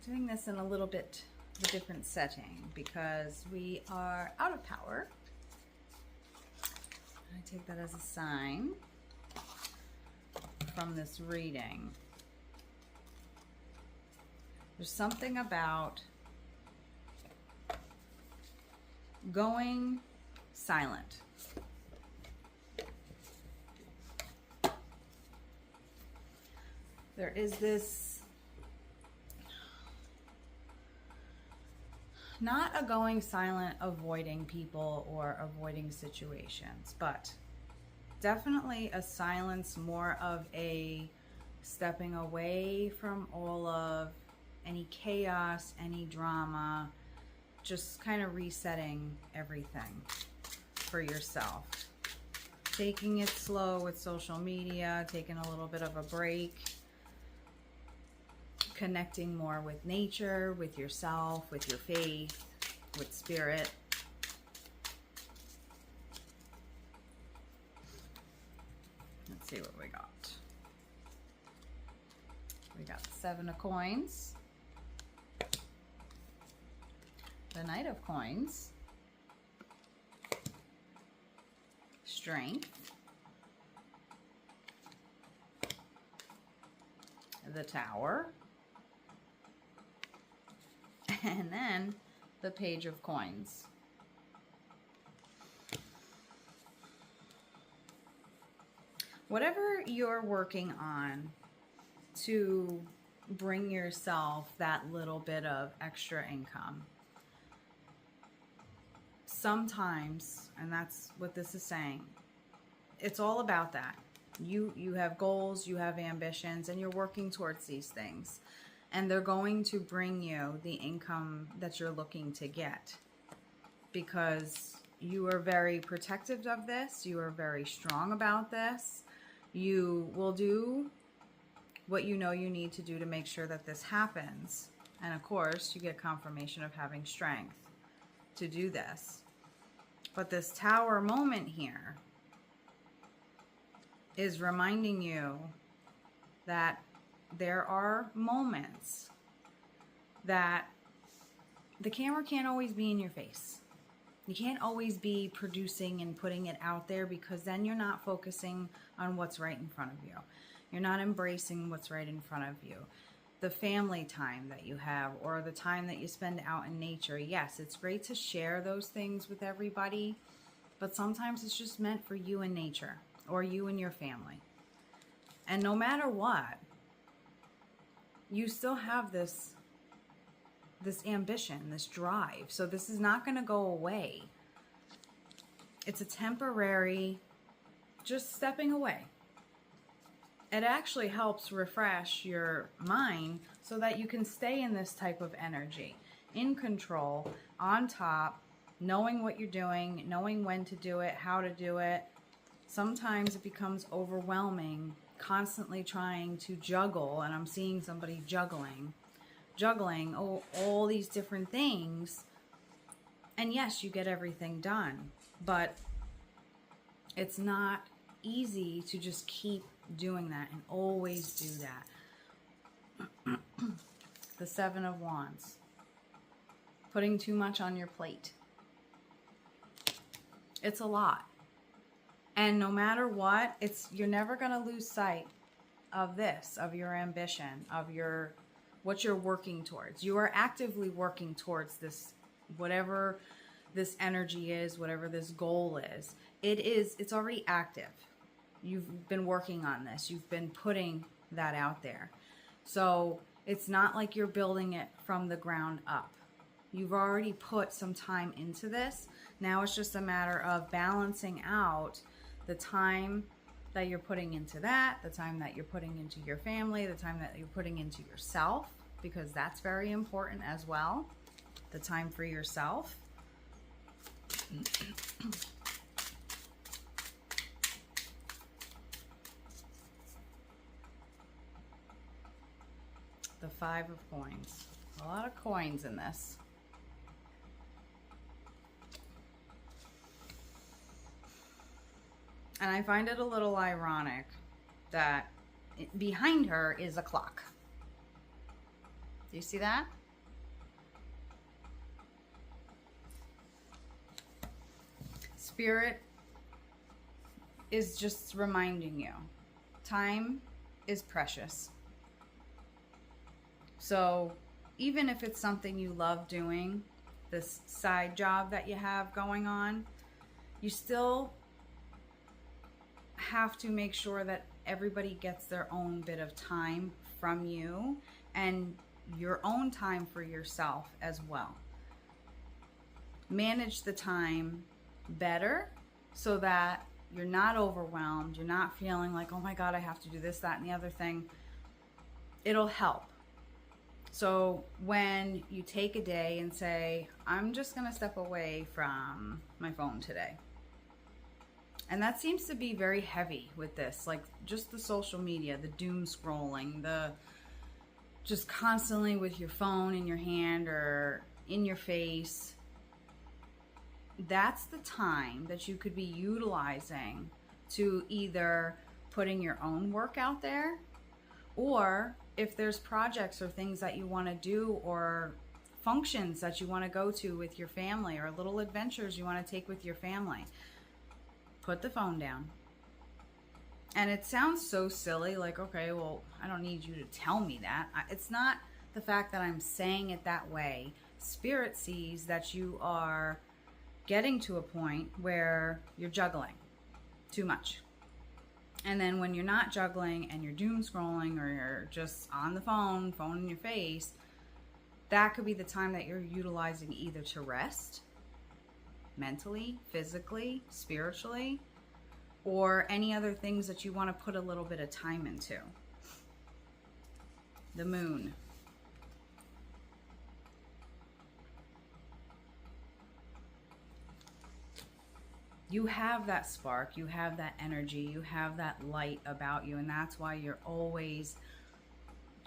doing this in a little bit of a different setting because we are out of power. I take that as a sign from this reading. There's something about going silent. There is this, not a going silent avoiding people or avoiding situations, but definitely a silence, more of a stepping away from all of any chaos, any drama, just kind of resetting everything for yourself. Taking it slow with social media, taking a little bit of a break, connecting more with nature, with yourself, with your faith, with spirit. Let's see what we got. We got the 7 of coins, the Knight of coins, strength, the Tower, and then the Page of coins. Whatever you're working on to bring yourself that little bit of extra income, sometimes, and that's what this is saying, it's all about that. You have goals, you have ambitions, and you're working towards these things. And they're going to bring you the income that you're looking to get because you are very protective of this. You are very strong about this. You will do what you know you need to do to make sure that this happens. And of course, you get confirmation of having strength to do this. But this Tower moment here is reminding you that there are moments that the camera can't always be in your face. You can't always be producing and putting it out there because then you're not focusing on what's right in front of you. You're not embracing what's right in front of you. The family time that you have or the time that you spend out in nature, yes, it's great to share those things with everybody, but sometimes it's just meant for you and nature or you and your family. And no matter what, you still have this ambition, this drive. So this is not going to go away. It's a temporary, just stepping away. It actually helps refresh your mind so that you can stay in this type of energy, in control, on top, knowing what you're doing, knowing when to do it, how to do it. Sometimes it becomes overwhelming, constantly trying to juggle, and I'm seeing somebody juggling all these different things. And yes, you get everything done, but it's not easy to just keep doing that and always do that. The 7 of Wands. Putting too much on your plate. It's a lot. And no matter what, you're never going to lose sight of this, of your ambition, of what you're working towards. You are actively working towards this, whatever this energy is, whatever this goal is. It's already active. You've been working on this. You've been putting that out there. So it's not like you're building it from the ground up. You've already put some time into this. Now it's just a matter of balancing out the time that you're putting into that, the time that you're putting into your family, the time that you're putting into yourself, because that's very important as well. The time for yourself. The 5 of coins. A lot of coins in this. And I find it a little ironic that behind her is a clock. Do you see that? Spirit is just reminding you, time is precious. So even if it's something you love doing, this side job that you have going on, you still have to make sure that everybody gets their own bit of time from you and your own time for yourself as well. Manage the time better so that you're not overwhelmed. You're not feeling like, oh my God, I have to do this, that, and the other thing. It'll help. So when you take a day and say, I'm just going to step away from my phone today. And that seems to be very heavy with this, like just the social media, the doom scrolling, the just constantly with your phone in your hand or in your face. That's the time that you could be utilizing to either putting your own work out there, or if there's projects or things that you want to do or functions that you want to go to with your family or little adventures you want to take with your family, put the phone down. And it sounds so silly, like, okay, well, I don't need you to tell me that. It's not the fact that I'm saying it that way. Spirit sees that you are getting to a point where you're juggling too much. And then when you're not juggling and you're doom scrolling or you're just on the phone in your face, that could be the time that you're utilizing either to rest mentally, physically, spiritually, or any other things that you want to put a little bit of time into. The moon. You have that spark, you have that energy, you have that light about you, and that's why you're always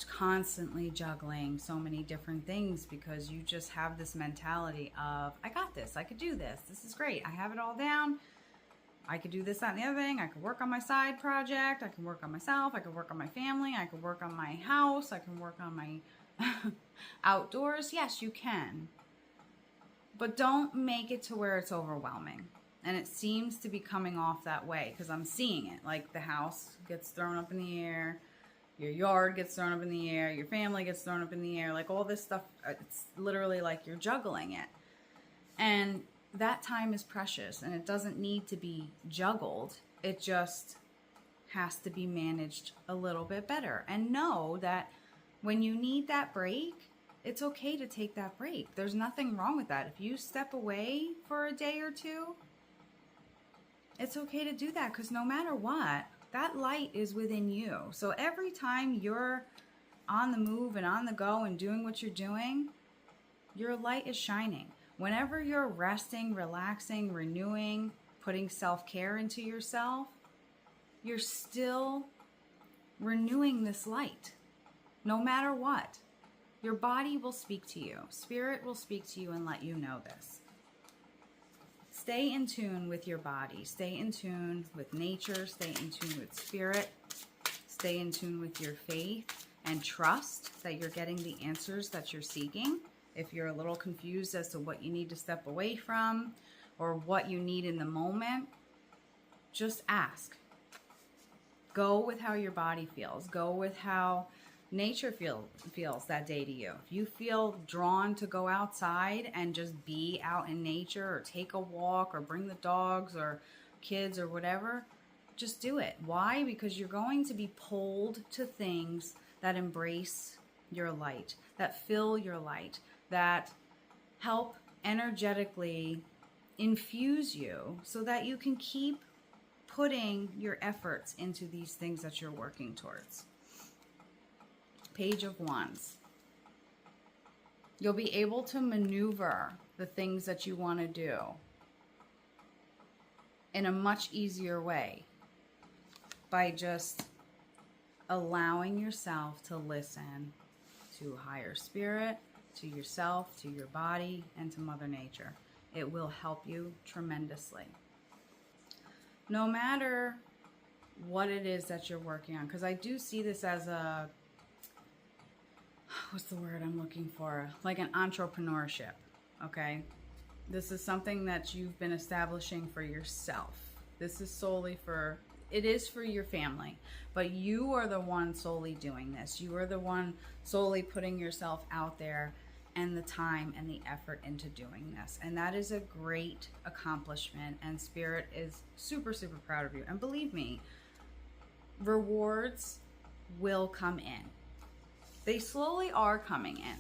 constantly juggling so many different things, because you just have this mentality of, I got this, I could do this, this is great, I have it all down, I could do this, that, and the other thing, I could work on my side project, I can work on myself, I could work on my family, I could work on my house, I can work on my outdoors. Yes, you can. But don't make it to where it's overwhelming. And it seems to be coming off that way, because I'm seeing it. Like the house gets thrown up in the air, your yard gets thrown up in the air, your family gets thrown up in the air, like all this stuff. It's literally like you're juggling it. And that time is precious, and it doesn't need to be juggled. It just has to be managed a little bit better. And know that when you need that break, it's okay to take that break. There's nothing wrong with that. If you step away for a day or two, it's okay to do that, because no matter what, that light is within you. So every time you're on the move and on the go and doing what you're doing, your light is shining. Whenever you're resting, relaxing, renewing, putting self-care into yourself, you're still renewing this light. No matter what, your body will speak to you. Spirit will speak to you and let you know this. Stay in tune with your body. Stay in tune with nature. Stay in tune with spirit. Stay in tune with your faith, and trust that you're getting the answers that you're seeking. If you're a little confused as to what you need to step away from or what you need in the moment, just ask. Go with how your body feels. Go with how nature feels that day to you. If you feel drawn to go outside and just be out in nature, or take a walk, or bring the dogs or kids or whatever, just do it. Why? Because you're going to be pulled to things that embrace your light, that fill your light, that help energetically infuse you so that you can keep putting your efforts into these things that you're working towards. Page of Wands. You'll be able to maneuver the things that you want to do in a much easier way by just allowing yourself to listen to higher spirit, to yourself, to your body, and to Mother Nature. It will help you tremendously. No matter what it is that you're working on, because I do see this as a what's the word I'm looking for? Like an entrepreneurship, okay? This is something that you've been establishing for yourself. This is solely for, it is for your family, but you are the one solely doing this. You are the one solely putting yourself out there and the time and the effort into doing this. And that is a great accomplishment, and Spirit is super, super proud of you. And believe me, rewards will come in. They slowly are coming in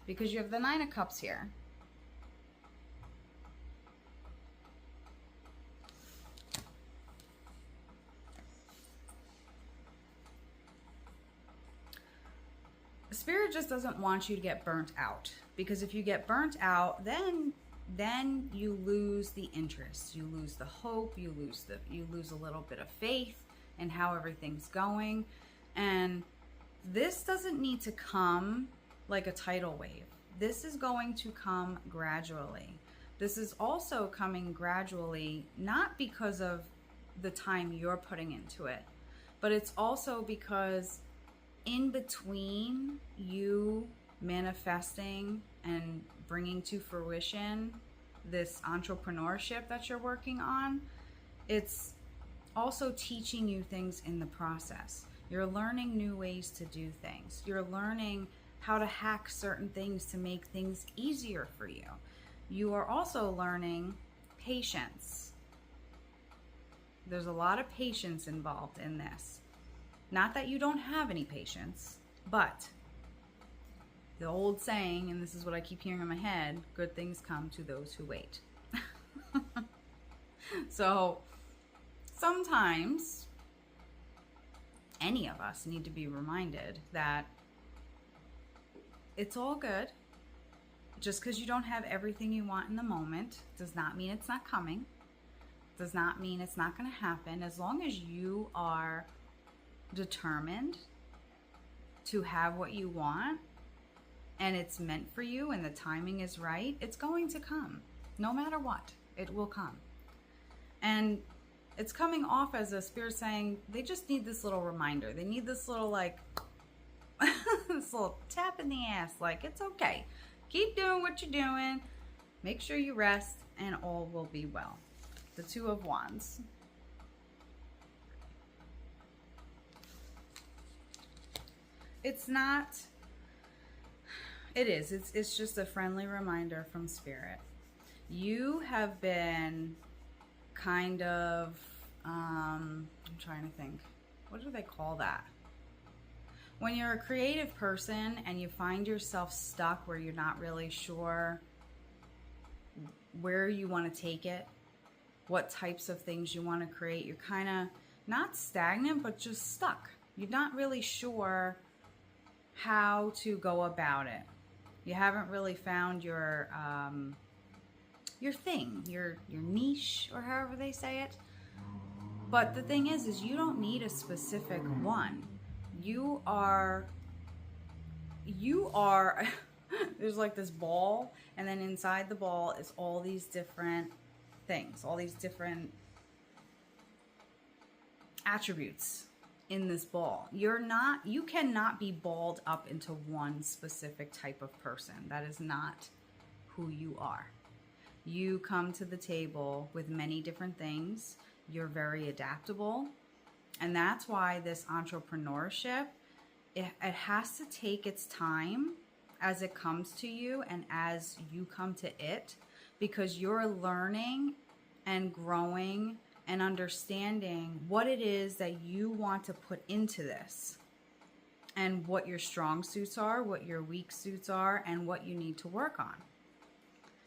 because you have the Nine of Cups here. Spirit just doesn't want you to get burnt out, because if you get burnt out, then you lose the interest, you lose the hope, you lose a little bit of faith in how everything's going. And this doesn't need to come like a tidal wave. This is going to come gradually. This is also coming gradually, not because of the time you're putting into it, but it's also because in between you manifesting and bringing to fruition this entrepreneurship that you're working on, it's also teaching you things in the process. You're learning new ways to do things. You're learning how to hack certain things to make things easier for you. You are also learning patience. There's a lot of patience involved in this. Not that you don't have any patience, but the old saying, and this is what I keep hearing in my head, good things come to those who wait. So sometimes any of us need to be reminded that it's all good. Just because you don't have everything you want in the moment does not mean it's not coming. Does not mean it's not going to happen. As long as you are determined to have what you want and it's meant for you and the timing is right, it's going to come. No matter what, it will come. And it's coming off as a spirit saying they just need this little reminder. They need this little like this little tap in the ass, like it's okay. Keep doing what you're doing. Make sure you rest and all will be well. The Two of Wands. It's not, it is, it's just a friendly reminder from Spirit. You have been kind of, I'm trying to think, what do they call that? When you're a creative person and you find yourself stuck where you're not really sure where you want to take it, what types of things you want to create, you're kind of not stagnant, but just stuck. You're not really sure how to go about it. You haven't really found your thing, your niche, or however they say it. But the thing is you don't need a specific one. You are there's like this ball, and then inside the ball is all these different things, all these different attributes in this ball. You cannot be balled up into one specific type of person. That is not who you are. You come to the table with many different things. You're very adaptable. And that's why this entrepreneurship, it has to take its time as it comes to you and as you come to it, because you're learning and growing and understanding what it is that you want to put into this and what your strong suits are, what your weak suits are, and what you need to work on.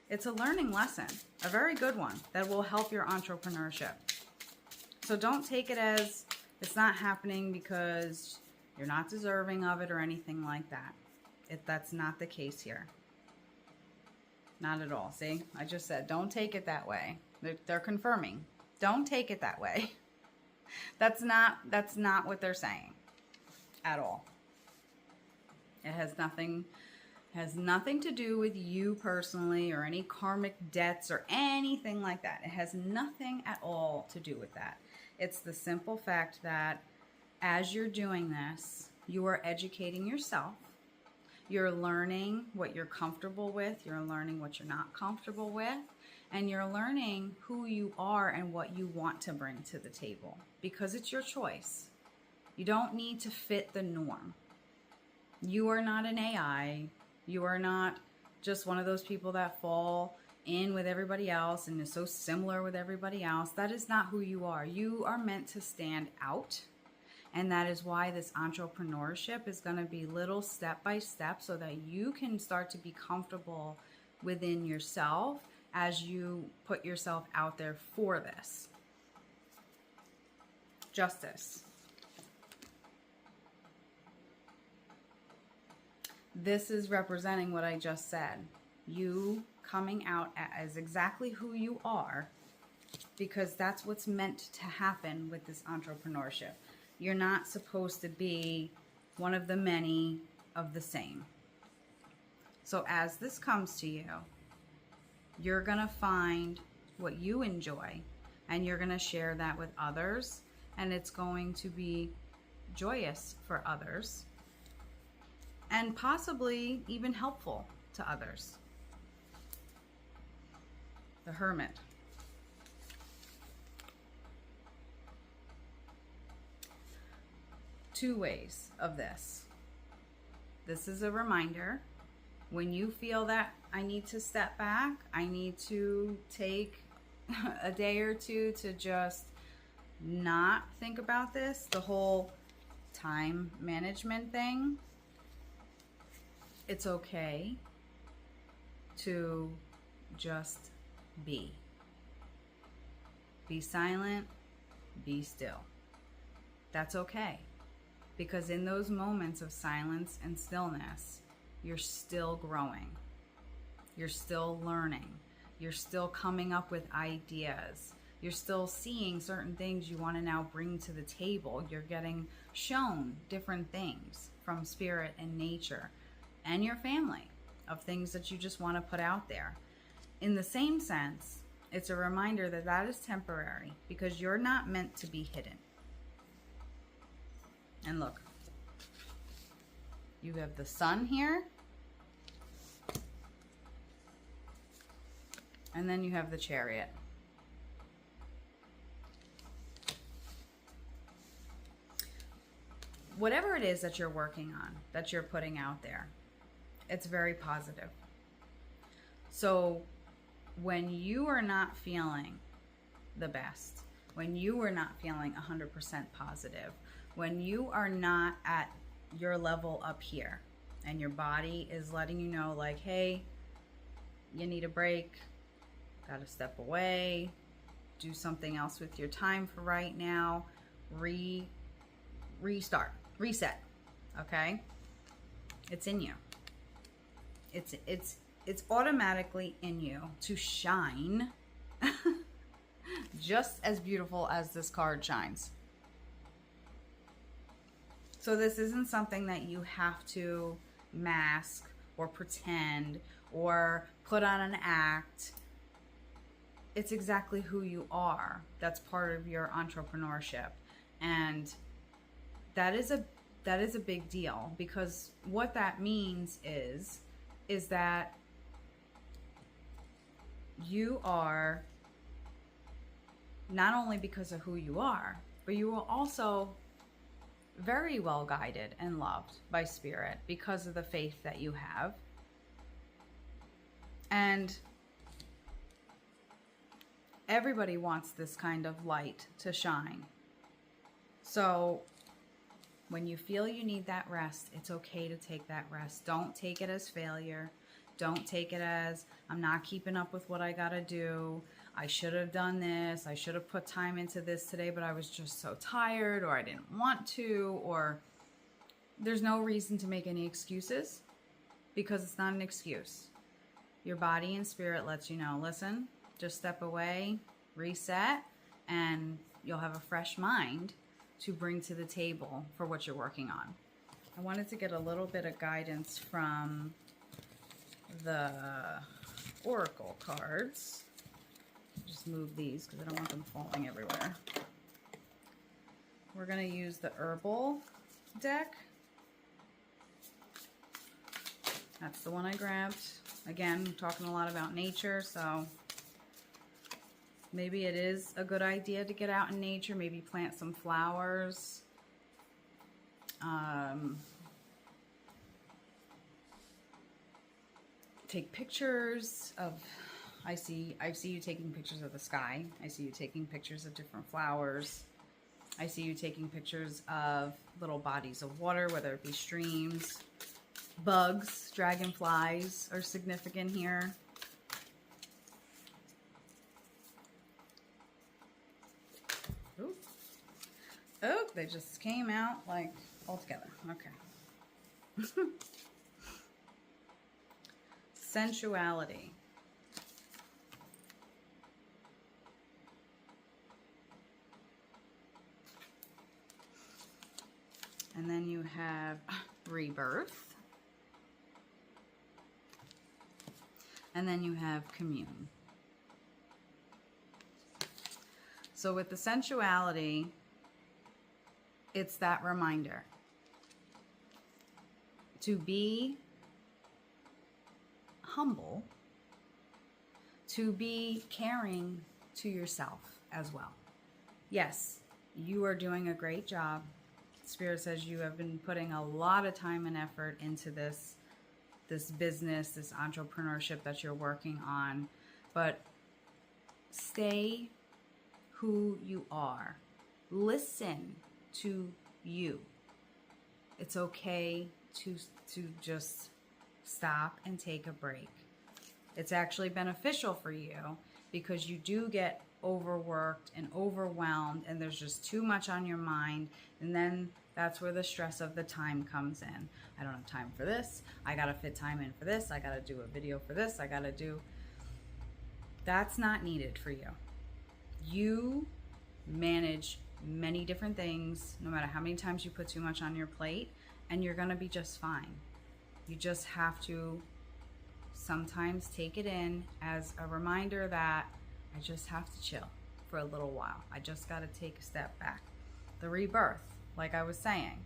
It's a learning lesson, a very good one that will help your entrepreneurship. So don't take it as it's not happening because you're not deserving of it or anything like that. That's not the case here. Not at all. See, I just said don't take it that way. They're confirming. Don't take it that way. That's not what they're saying at all. It has nothing to do with you personally or any karmic debts or anything like that. It has nothing at all to do with that. It's the simple fact that as you're doing this, you are educating yourself. You're learning what you're comfortable with. You're learning what you're not comfortable with. And you're learning who you are and what you want to bring to the table, because it's your choice. You don't need to fit the norm. You are not an AI. You are not just one of those people that fall in with everybody else and is so similar with everybody else. That is not who you are. You are meant to stand out. And that is why this entrepreneurship is going to be little step by step, so that you can start to be comfortable within yourself as you put yourself out there for this. Justice. This is representing what I just said. You coming out as exactly who you are, because that's what's meant to happen with this entrepreneurship. You're not supposed to be one of the many of the same. So as this comes to you, you're going to find what you enjoy, and you're going to share that with others, and it's going to be joyous for others and possibly even helpful to others. The Hermit. Two ways of this. This is a reminder. When you feel that I need to step back, I need to take a day or two to just not think about this, the whole time management thing, it's okay to just be. Be silent, be still. That's okay. Because in those moments of silence and stillness, you're still growing. You're still learning. You're still coming up with ideas. You're still seeing certain things you want to now bring to the table. You're getting shown different things from spirit and nature and your family, of things that you just want to put out there. In the same sense, it's a reminder that that is temporary, because you're not meant to be hidden. And look, you have the Sun here, and then you have the Chariot. Whatever it is that you're working on, that you're putting out there, it's very positive. So when you are not feeling the best, when you are not feeling 100% positive, when you are not at your level up here and your body is letting you know, like, hey, you need a break, gotta step away, do something else with your time for right now, restart, reset, okay? It's in you. It's automatically in you to shine just as beautiful as this card shines. So this isn't something that you have to mask or pretend or put on an act. It's exactly who you are. That's part of your entrepreneurship. And that is a big deal, because what that means is that you are, not only because of who you are, but you are also very well guided and loved by spirit because of the faith that you have. And everybody wants this kind of light to shine. So when you feel you need that rest, it's okay to take that rest. Don't take it as failure. Don't take it as, I'm not keeping up with what I gotta do. I should have done this. I should have put time into this today, but I was just so tired, or I didn't want to, or there's no reason to make any excuses, because it's not an excuse. Your body and spirit lets you know, listen, just step away, reset, and you'll have a fresh mind to bring to the table for what you're working on. I wanted to get a little bit of guidance from the Oracle cards. Just move these because I don't want them falling everywhere. We're going to use the Herbal deck. That's the one I grabbed. Again, I'm talking a lot about nature, so maybe it is a good idea to get out in nature. Maybe plant some flowers. Take pictures of, I see you taking pictures of the sky. I see you taking pictures of different flowers. I see you taking pictures of little bodies of water, whether it be streams. Bugs, dragonflies are significant here. Ooh. Oh, they just came out like all together. Okay. Sensuality. And then you have rebirth. And then you have commune. So with the sensuality, it's that reminder to be humble, to be caring to yourself as well. Yes, you are doing a great job. Spirit says you have been putting a lot of time and effort into this business, this entrepreneurship that you're working on, but stay who you are. Listen to you. It's okay to just stop and take a break. It's actually beneficial for you because you do get overworked and overwhelmed and there's just too much on your mind, and then that's where the stress of the time comes in. I don't have time for this. I gotta fit time in for this. I gotta do a video for this. I gotta do... That's not needed for you. You manage many different things, no matter how many times you put too much on your plate, and you're gonna be just fine. You just have to sometimes take it in as a reminder that I just have to chill for a little while. I just got to take a step back. The rebirth, like I was saying,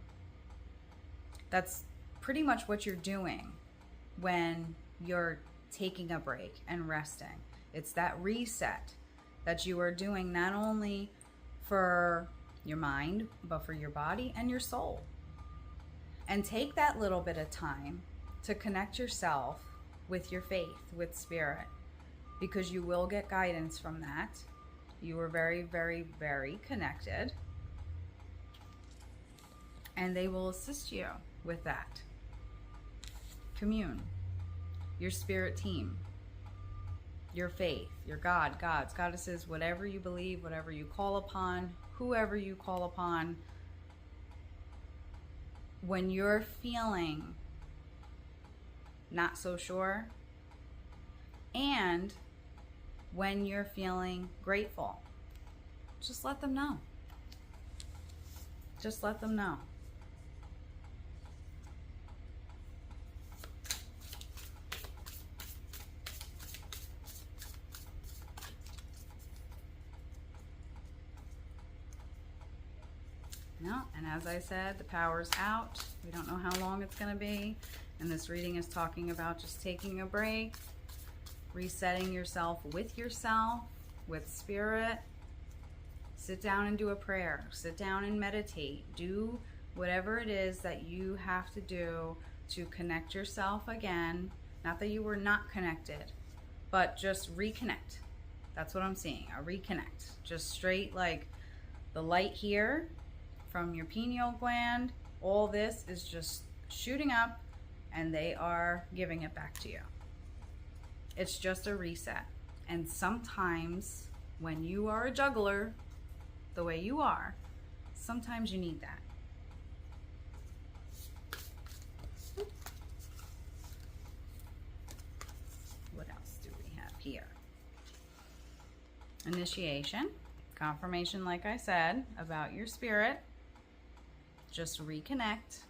that's pretty much what you're doing when you're taking a break and resting. It's that reset that you are doing not only for your mind, but for your body and your soul. And take that little bit of time to connect yourself with your faith, with spirit, because you will get guidance from that. You are very, very, very connected, and they will assist you with that. Commune, your spirit team, your faith, your God, gods, goddesses, whatever you believe, whatever you call upon, whoever you call upon. When you're feeling not so sure, and when you're feeling grateful, just let them know. Just let them know. No, and as I said, the power's out. We don't know how long it's going to be. And this reading is talking about just taking a break, resetting yourself, with spirit. Sit down and do a prayer. Sit down and meditate. Do whatever it is that you have to do to connect yourself again. Not that you were not connected, but just reconnect. That's what I'm seeing, a reconnect. Just straight, like the light here from your pineal gland, all this is just shooting up, and they are giving it back to you. It's just a reset. And sometimes when you are a juggler, the way you are, sometimes you need that. What else do we have here? Initiation, confirmation, like I said, about your spirit. Just reconnect,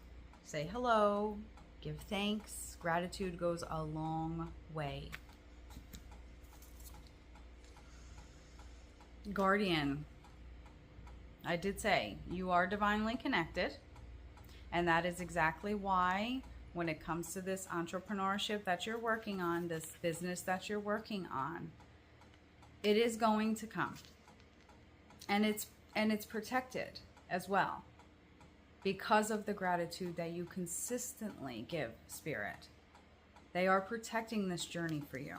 say hello, give thanks. Gratitude goes a long way. Guardian, I did say you are divinely connected, and that is exactly why when it comes to this entrepreneurship that you're working on, this business that you're working on, it is going to come. And it's protected as well because of the gratitude that you consistently give Spirit. They are protecting this journey for you.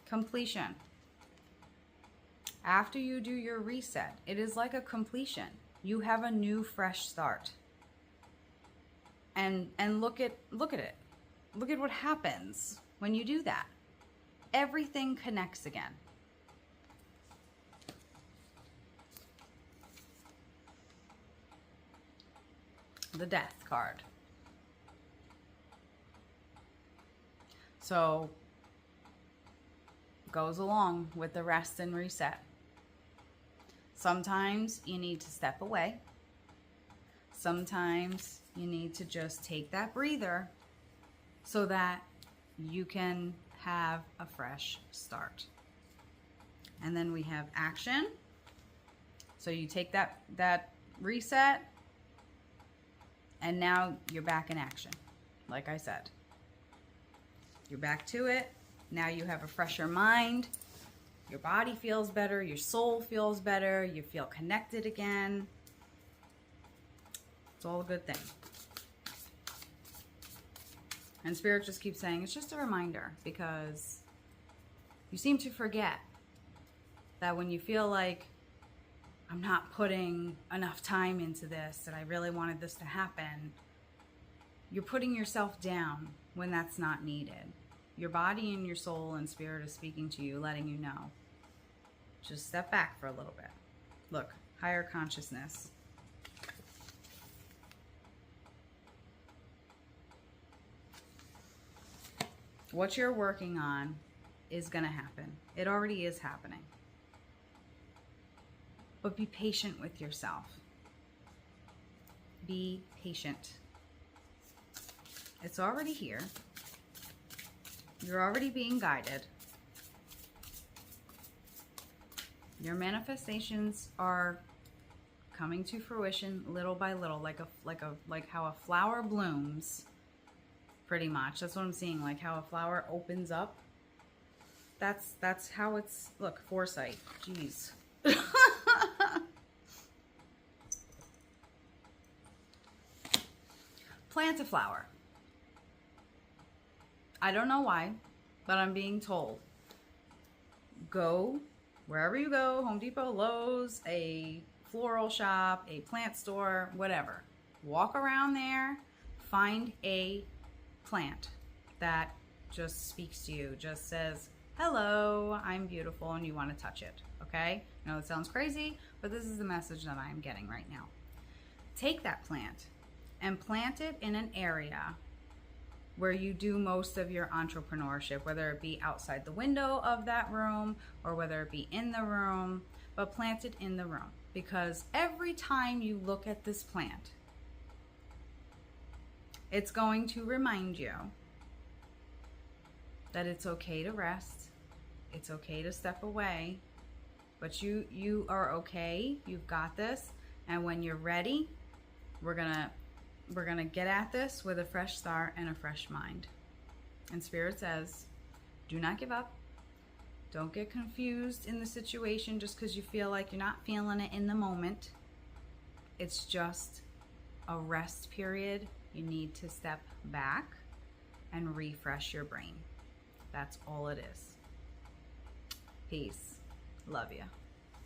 Completion. After you do your reset, it is like a completion. You have a new, fresh start. And look at it. Look at what happens when you do that. Everything connects again. The Death card. So, goes along with the rest and reset. Sometimes you need to step away. Sometimes you need to just take that breather so that you can have a fresh start. And then we have action. So you take that reset, and now you're back in action. Like I said, you're back to it. Now you have a fresher mind. Your body feels better. Your soul feels better. You feel connected again. It's all a good thing. And Spirit just keeps saying, it's just a reminder, because you seem to forget that when you feel like, I'm not putting enough time into this, that I really wanted this to happen, you're putting yourself down when that's not needed. Your body and your soul and Spirit is speaking to you, letting you know. Just step back for a little bit. Look, higher consciousness. What you're working on is going to happen. It already is happening. But be patient with yourself. Be patient. It's already here. You're already being guided. Your manifestations are coming to fruition little by little, like how a flower blooms. Pretty much. That's what I'm seeing. Like how a flower opens up. That's how it's. Look, foresight. Jeez. Plant a flower. I don't know why, but I'm being told. Go wherever you go, Home Depot, Lowe's, a floral shop, a plant store, whatever. Walk around there, find a plant that just speaks to you, just says, hello, I'm beautiful, and you want to touch it, okay? I know it sounds crazy, but this is the message that I'm getting right now. Take that plant and plant it in an area where you do most of your entrepreneurship, whether it be outside the window of that room or whether it be in the room, but plant it in the room. Because every time you look at this plant, it's going to remind you that it's okay to rest, it's okay to step away, but you are okay, you've got this, and when you're ready, we're gonna get at this with a fresh start and a fresh mind. And Spirit says, do not give up. Don't get confused in the situation just because you feel like you're not feeling it in the moment. It's just a rest period. You need to step back and refresh your brain. That's all it is. Peace. Love you.